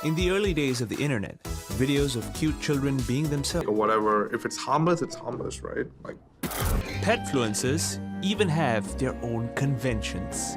In the early days of the internet, videos of cute children being themselves, or whatever, if it's harmless, right? Like, petfluencers even have their own conventions.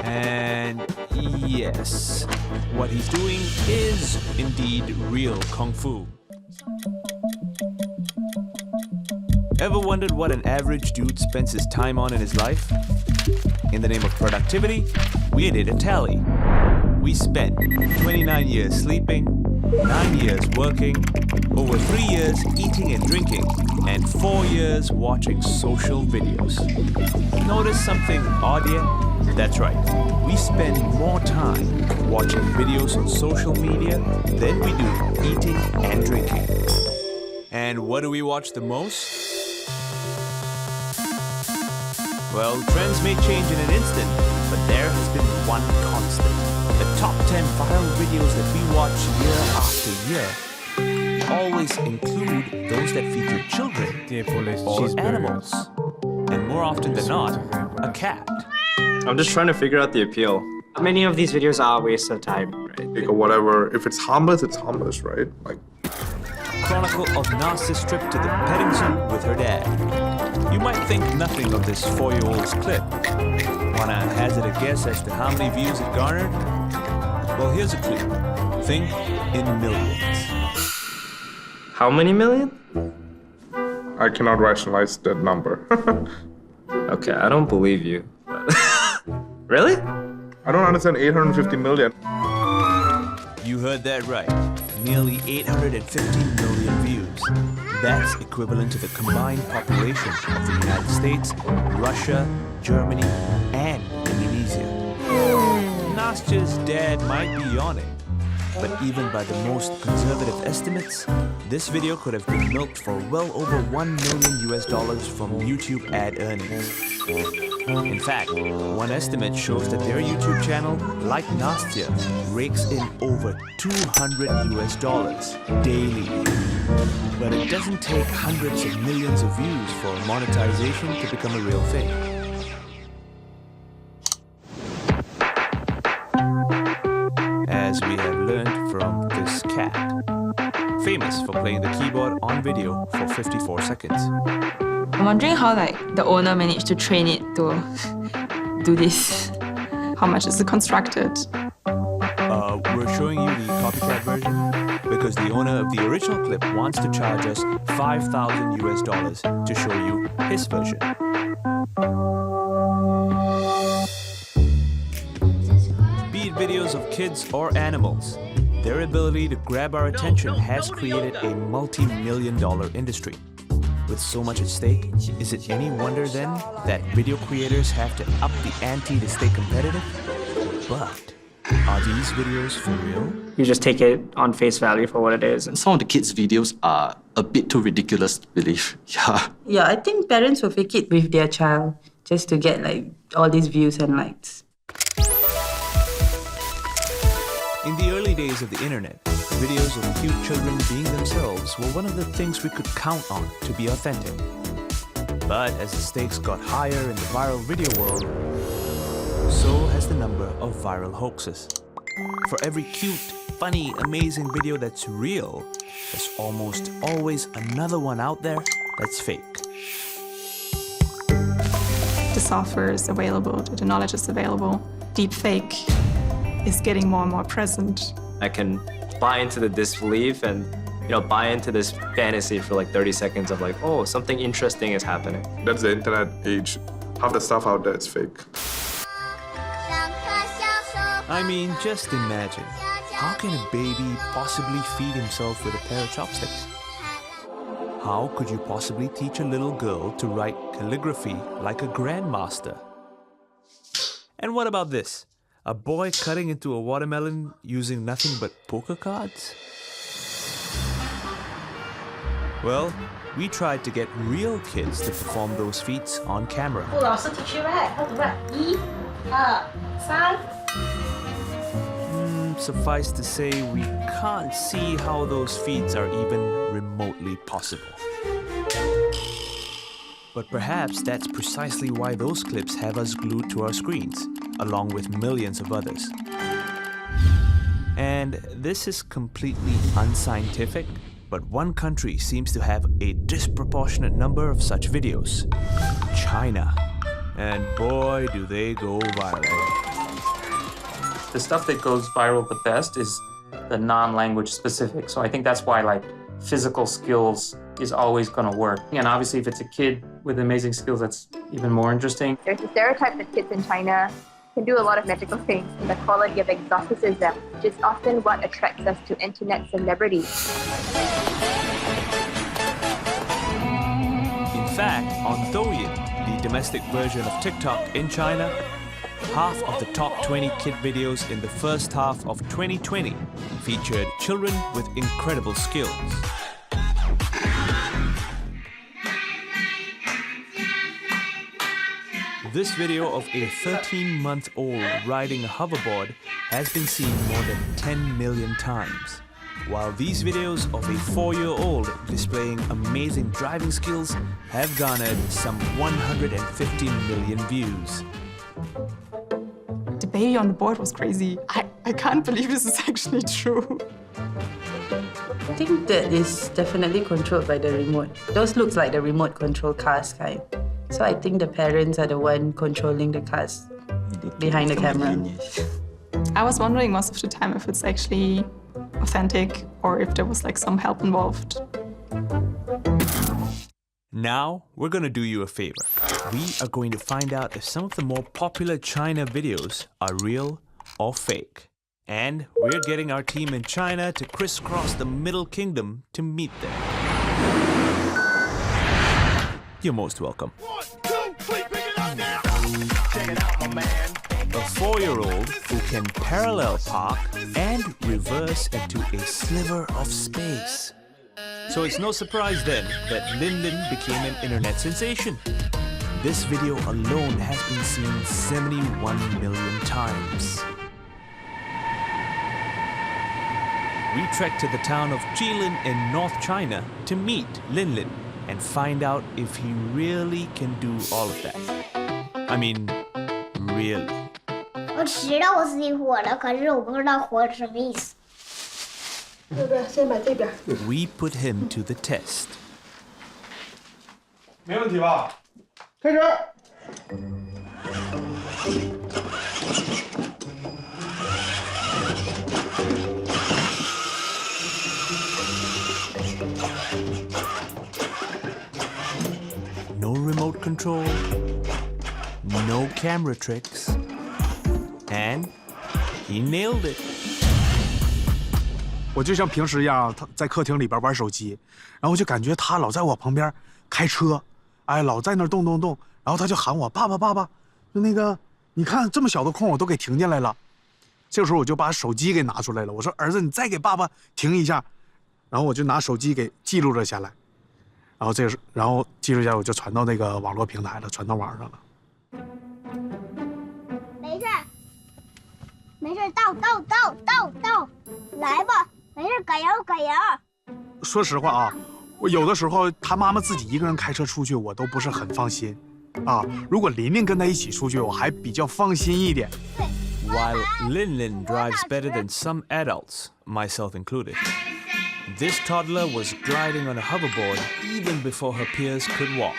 And yes, what he's doing is indeed real Kung Fu. Ever wondered what an average dude spends his time on in his life? In the name of productivity, we did a tally. We spent 29 years sleeping, 9 years working, over 3 years eating and drinking, and 4 years watching social videos. Notice something odd yet? That's right, we spend more time watching videos on social media than we do eating and drinking. And what do we watch the most? Well, trends may change in an instant, but there has been one constant. The top 10 viral videos that we watch year after year always include those that feature children or animals. And more often than not, a cat. I'm just trying to figure out the appeal. Many of these videos are a waste of time, right? or whatever, if it's harmless, right? Like, Chronicle of Narcis's trip to the petting zoo with her dad. You might think nothing of this 4-year-old's clip. Wanna hazard a guess as to how many views it garnered? Well, here's a clue. Think in millions. How many million? I cannot rationalize that number. Okay, I don't believe you. Really? I don't understand 850 million. You heard that right. Nearly 850 million views. That's equivalent to the combined population of the United States, Russia, Germany, and Indonesia. Nastya's dad might be yawning, but even by the most conservative estimates, this video could have been milked for well over $1 million from YouTube ad earnings. In fact, one estimate shows that their YouTube channel, like Nastya, rakes in over $200 daily. But it doesn't take hundreds of millions of views for monetization to become a real thing. As we have learned from this cat, famous for playing the keyboard on video for 54 seconds. I'm wondering how the owner managed to train it to do this. How much is it constructed? We're showing you the copycat version because the owner of the original clip wants to charge us $5,000 to show you his version. Be it videos of kids or animals, their ability to grab our attention has created a multi-million-dollar industry. With so much at stake, is it any wonder then that video creators have to up the ante to stay competitive? But are these videos for real? You just take it on face value for what it is. Some of the kids' videos are a bit too ridiculous to believe. Yeah, I think parents will fake it with their child just to get all these views and likes. In the early days of the internet, videos of cute children being themselves were one of the things we could count on to be authentic. But as the stakes got higher in the viral video world, so has the number of viral hoaxes. For every cute, funny, amazing video that's real, there's almost always another one out there that's fake. The software is available, the knowledge is available. Deepfake is getting more and more present. I can buy into the disbelief and buy into this fantasy for 30 seconds of oh, something interesting is happening. That's the internet age. Half the stuff out there is fake. I mean, just imagine. How can a baby possibly feed himself with a pair of chopsticks? How could you possibly teach a little girl to write calligraphy like a grandmaster? And what about this? A boy cutting into a watermelon using nothing but poker cards? Well, we tried to get real kids to perform those feats on camera. Suffice to say, we can't see how those feats are even remotely possible. But perhaps that's precisely why those clips have us glued to our screens, along with millions of others. And this is completely unscientific, but one country seems to have a disproportionate number of such videos: China. And boy, do they go viral. The stuff that goes viral the best is the non-language specific. So I think that's why like physical skills is always going to work. And obviously if it's a kid with amazing skills, that's even more interesting. There's a stereotype that kids in China can do a lot of magical things, and the quality of exoticism, which is often what attracts us to internet celebrities. In fact, on Douyin, the domestic version of TikTok in China, half of the top 20 kid videos in the first half of 2020 featured children with incredible skills. This video of a 13-month-old riding a hoverboard has been seen more than 10 million times, while these videos of a 4-year-old displaying amazing driving skills have garnered some 150 million views. The baby on the board was crazy. I can't believe this is actually true. I think that is definitely controlled by the remote. Those looks like the remote control cars kind. So I think the parents are the one controlling the cars behind the camera. I was wondering most of the time if it's actually authentic or if there was like some help involved. Now, we're gonna do you a favor. We are going to find out if some of the more popular China videos are real or fake. And we're getting our team in China to crisscross the Middle Kingdom to meet them. You're most welcome. 1, 2, 3, pick it up now. Check it out, my man. A 4-year-old who can parallel park and reverse into a sliver of space. So it's no surprise then that Lin Lin became an internet sensation. This video alone has been seen 71 million times. We trekked to the town of Jilin in North China to meet Lin Lin and find out if he really can do all of that. I mean, really. 我知道我自己火了，可是我不知道火是什么意思。对对，先把这边。We put him to the test. 没问题吧？开始。No remote control, no camera tricks, and he nailed it. 我就像平时一样，他在客厅里边玩手机，然后就感觉他老在我旁边开车，哎，老在那儿动动动，然后他就喊我爸爸爸爸，就那个你看这么小的空我都给停进来了。这个时候我就把手机给拿出来了，我说儿子你再给爸爸停一下，然后我就拿手机给记录了下来。 然后记录一下，我就传到那个网络平台了，传到网上了。没事，没事，到，来吧，没事，加油。说实话啊，我有的时候他妈妈自己一个人开车出去，我都不是很放心，啊，如果琳琳跟他一起出去，我还比较放心一点。While Lin Lin drives better than some adults, myself included. This toddler was gliding on a hoverboard even before her peers could walk,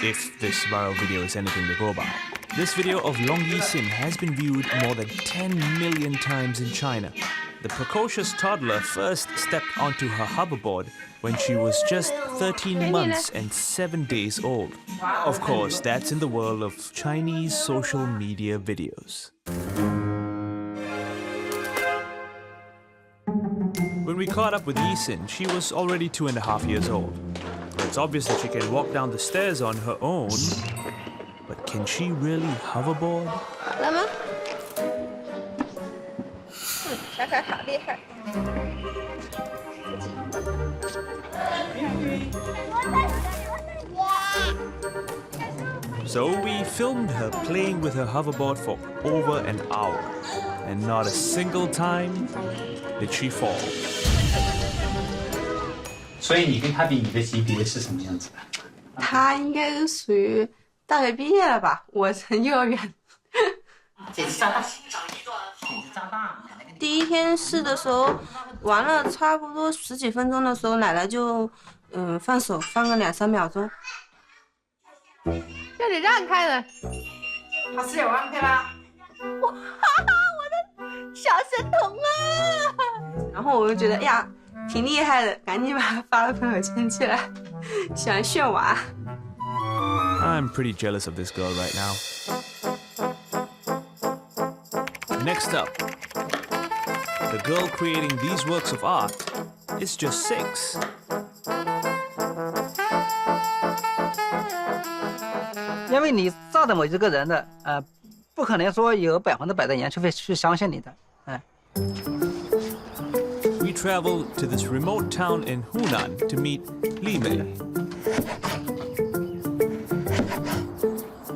if this viral video is anything to go by. This video of Long Yisin has been viewed more than 10 million times in China. The precocious toddler first stepped onto her hoverboard when she was just 13 months and 7 days old. Of course, that's in the world of Chinese social media videos. When we caught up with Yisin, she was already 2.5 years old. It's obvious that she can walk down the stairs on her own, but can she really hoverboard? 来吗？好厉害！ So we filmed her playing with her hoverboard for over an hour, and not a single time did she fall. 所以你跟他比，你的级别是什么样子的？他应该是属于大学毕业了吧？我从幼儿园。第一天试的时候，玩了差不多10几分钟的时候，奶奶就放手放个2、3秒钟。这得让开了。他是有安排啦。哇，我的小神童啊！然后我就觉得，哎呀，挺厉害的，赶紧把它发到朋友圈去了，喜欢炫娃。I'm pretty jealous of this girl right now. Next up, the girl creating these works of art is just 6. 因为你照着某一个人的，不可能说有100%的研究会去相信你的，We traveled to this remote town in Hunan to meet Li Mei.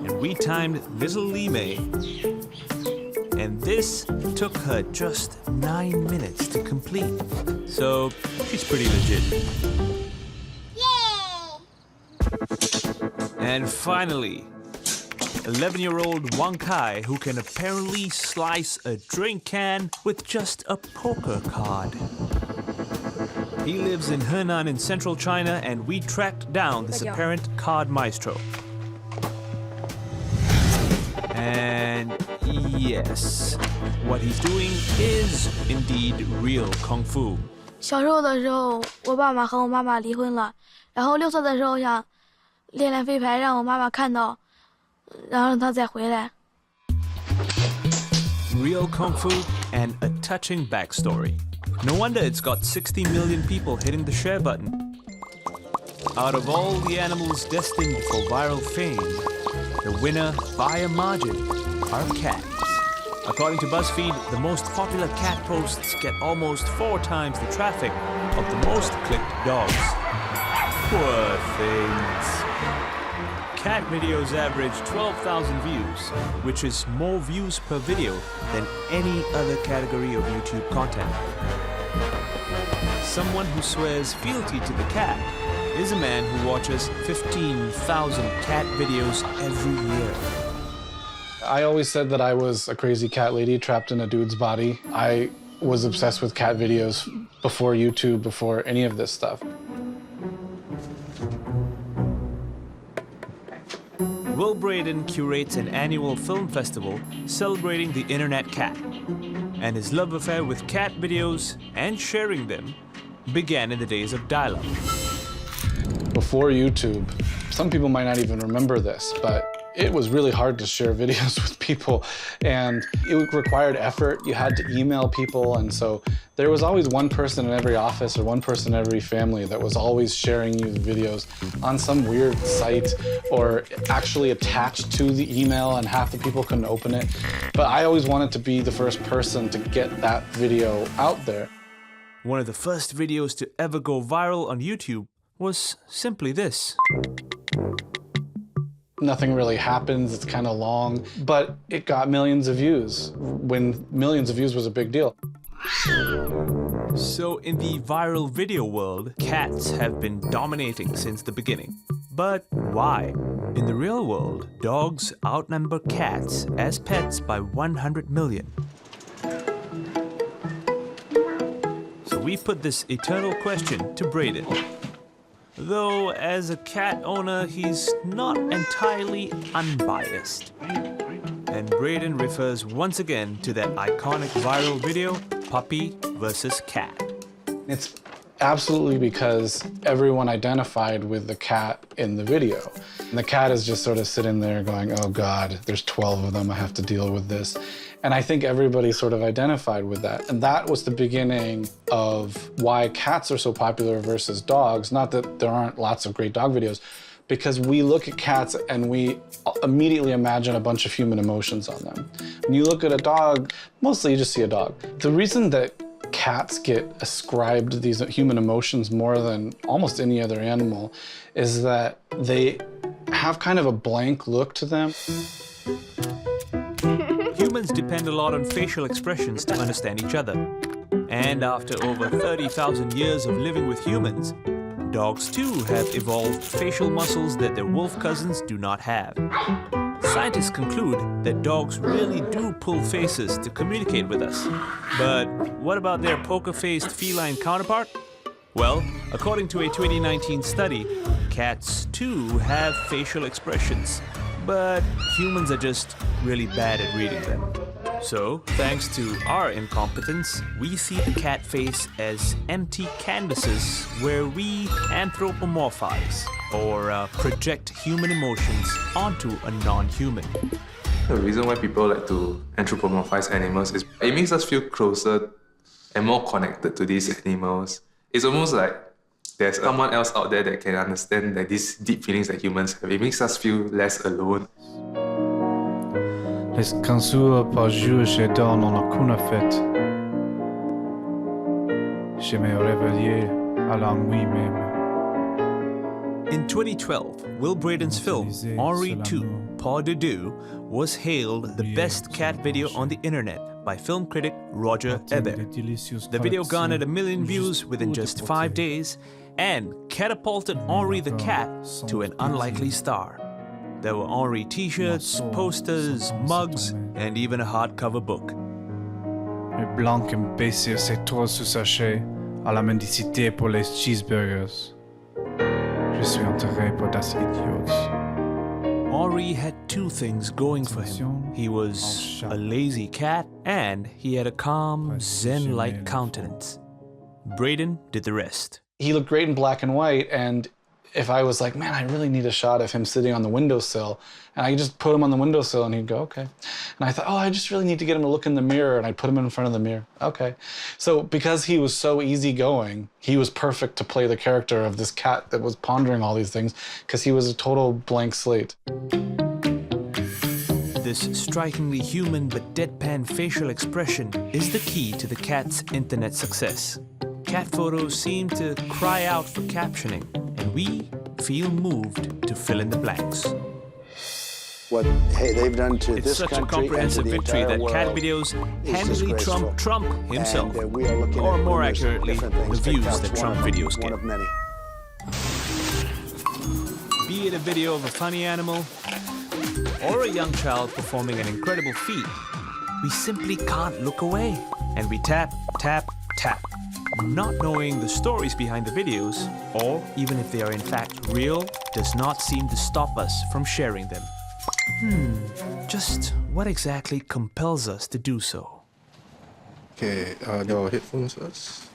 And we timed little Li Mei, and this took her just 9 minutes to complete. So she's pretty legit. And finally, 11-year-old Wang Kai, who can apparently slice a drink can with just a poker card. He lives in Henan in central China, and we tracked down this apparent card maestro. And yes, what he's doing is indeed real kung fu. 小时候的时候，我爸爸和我妈妈离婚了，然后6岁的时候想练飞牌，让我妈妈看到，然后她再回来。Real kung fu and a touching backstory. No wonder it's got 60 million people hitting the share button. Out of all the animals destined for viral fame, the winner by a margin are cats. According to BuzzFeed, the most popular cat posts get almost 4 times the traffic of the most clicked dogs. Poor things. Cat videos average 12,000 views, which is more views per video than any other category of YouTube content. Someone who swears fealty to the cat is a man who watches 15,000 cat videos every year. I always said that I was a crazy cat lady trapped in a dude's body. I was obsessed with cat videos before YouTube, before any of this stuff. Will Braden curates an annual film festival celebrating the internet cat. And his love affair with cat videos and sharing them began in the days of dial-up. Before YouTube, some people might not even remember this, but it was really hard to share videos with people, and it required effort. You had to email people, and so there was always one person in every office or one person in every family that was always sharing you the videos on some weird site or actually attached to the email, and half the people couldn't open it. But I always wanted to be the first person to get that video out there. One of the first videos to ever go viral on YouTube was simply this. Nothing really happens, it's kind of long, but it got millions of views when millions of views was a big deal. So in the viral video world, cats have been dominating since the beginning. But why? In the real world, dogs outnumber cats as pets by 100 million. So we put this eternal question to Braden. Though, as a cat owner, he's not entirely unbiased. And Braden refers once again to that iconic viral video, Puppy versus Cat. It's absolutely because everyone identified with the cat in the video. And the cat is just sort of sitting there going, oh God, there's 12 of them, I have to deal with this. And I think everybody sort of identified with that. And that was the beginning of why cats are so popular versus dogs. Not that there aren't lots of great dog videos, because we look at cats and we immediately imagine a bunch of human emotions on them. When you look at a dog, mostly you just see a dog. The reason that cats get ascribed these human emotions more than almost any other animal is that they have kind of a blank look to them. Humans depend a lot on facial expressions to understand each other. And after over 30,000 years of living with humans, Dogs too have evolved facial muscles that their wolf cousins do not have. Scientists conclude that dogs really do pull faces to communicate with us. But what about their poker-faced feline counterpart? Well, according to a 2019 study, cats too have facial expressions, but humans are just really bad at reading them. So, thanks to our incompetence, we see the cat face as empty canvases where we anthropomorphize or project human emotions onto a non-human. The reason why people like to anthropomorphize animals is it makes us feel closer and more connected to these animals. It's almost like there's someone else out there that can understand like these deep feelings that humans have. It makes us feel less alone. Les cansures par jour, je dors dans aucune fête. Je me réveille à la nuit même. In 2012, Will Braden's film, Henri II, Pas de Deux, was hailed the best cat video on the internet by film critic Roger Ebert. The video garnered 1 million views within just 5 days and catapulted Henri the cat to an unlikely star. There were Henri t-shirts, posters, mugs, and even a hardcover book. Le blanc imbécile c'est trop sous sachet à la mendicité pour les cheeseburgers. Je suis enterré pour das idiots. Henri had two things going for him. He was a lazy cat and he had a calm, zen-like countenance. Braden did the rest. He looked great in black and white, and if I was like, man, I really need a shot of him sitting on the windowsill, and I just put him on the windowsill and he'd go, okay. And I thought, oh, I just really need to get him to look in the mirror, and I'd put him in front of the mirror. Okay. So because he was so easygoing, he was perfect to play the character of this cat that was pondering all these things, because he was a total blank slate. This strikingly human but deadpan facial expression is the key to the cat's internet success. Cat photos seem to cry out for captioning, and we feel moved to fill in the blanks. What they've done to It's this such a country comprehensive and to the victory entire that cat world videos is handily trump disgraceful. Trump himself, And, we are looking or at more numerous accurately, different the things. views TikTok's that Trump one of- videos one get. of many. Be it a video of a funny animal or a young child performing an incredible feat, we simply can't look away. And we tap, tap, tap, not knowing the stories behind the videos, or even if they are in fact real, does not seem to stop us from sharing them. Just what exactly compels us to do so? Okay, your headphones first.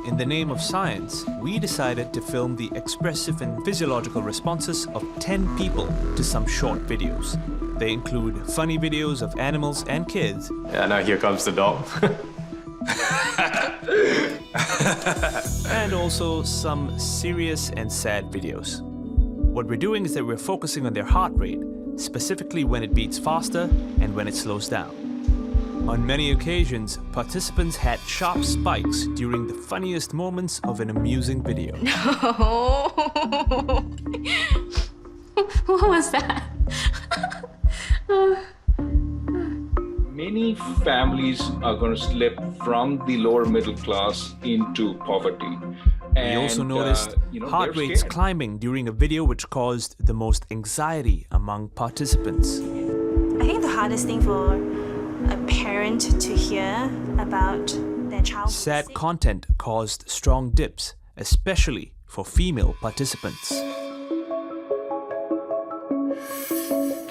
In the name of science, we decided to film the expressive and physiological responses of 10 people to some short videos. They include funny videos of animals and kids. Yeah, now here comes the dog. And also some serious and sad videos. What we're doing is that we're focusing on their heart rate, specifically when it beats faster and when it slows down. On many occasions, participants had sharp spikes during the funniest moments of an amusing video. No. What was that? Many families are going to slip from the lower middle class into poverty. We also noticed heart they're rates scared. climbing during a video which caused the most anxiety among participants. I think the hardest thing for a parent to hear about their child. Sad content caused strong dips, especially for female participants.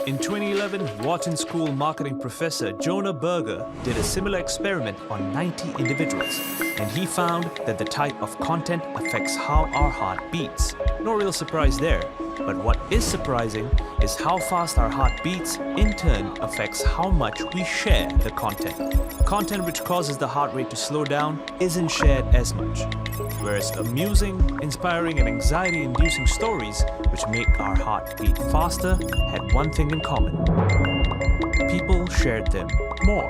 In 2011, Wharton School marketing professor Jonah Berger did a similar experiment on 90 individuals, and he found that the type of content affects how our heart beats. No real surprise there, but what is surprising is how fast our heart beats in turn affects how much we share the content. Content which causes the heart rate to slow down isn't shared as much, whereas amusing, inspiring and anxiety-inducing stories which make our heart beat faster had one thing in common. People shared them more.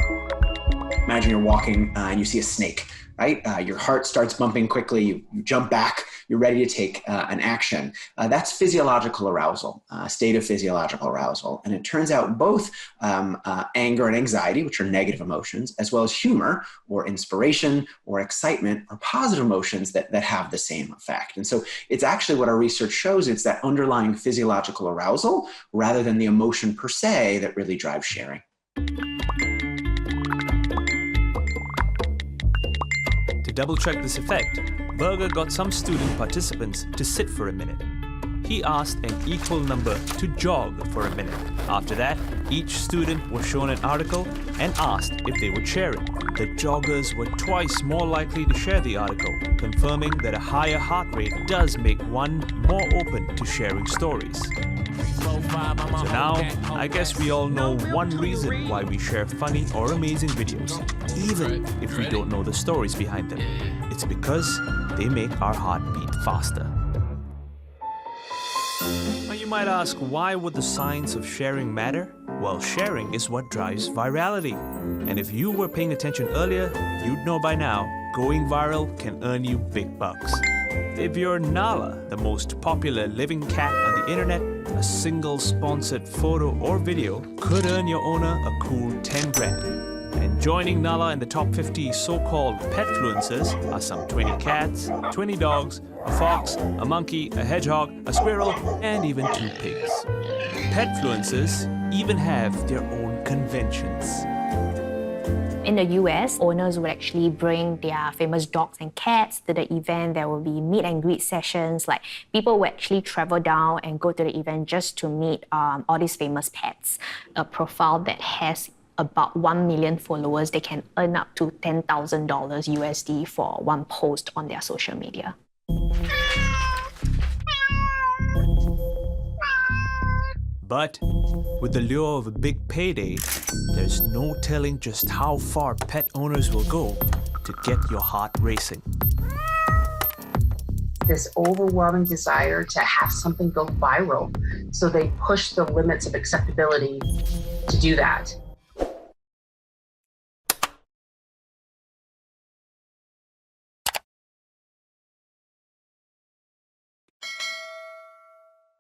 Imagine you're walking and you see a snake, right? Your heart starts bumping quickly, you jump back, you're ready to take an action. That's physiological arousal, a state of physiological arousal. And it turns out both anger and anxiety, which are negative emotions, as well as humor or inspiration or excitement are positive emotions that have the same effect. And so it's actually what our research shows, it's that underlying physiological arousal rather than the emotion per se that really drives sharing. To double-check this effect, Berger got some student participants to sit for a minute. He asked an equal number to jog for a minute. After that, each student was shown an article and asked if they would share it. The joggers were twice more likely to share the article, confirming that a higher heart rate does make one more open to sharing stories. So now, I guess we all know one reason why we share funny or amazing videos, even if we don't know the stories behind them. It's because they make our heart beat faster. Now you might ask, why would the science of sharing matter? Well, sharing is what drives virality. And if you were paying attention earlier, you'd know by now, going viral can earn you big bucks. If you're Nala, the most popular living cat on the internet, a single sponsored photo or video could earn your owner a cool 10 grand. And joining Nala in the top 50 so-called petfluencers are some 20 cats, 20 dogs, a fox, a monkey, a hedgehog, a squirrel, and even 2 pigs. Petfluencers even have their own conventions. In the US, owners would actually bring their famous dogs and cats to the event. There will be meet and greet sessions. Like, people will actually travel down and go to the event just to meet all these famous pets. A profile that has about 1 million followers, they can earn up to $10,000 USD for one post on their social media. But with the lure of a big payday, there's no telling just how far pet owners will go to get your heart racing. This overwhelming desire to have something go viral, so they push the limits of acceptability to do that.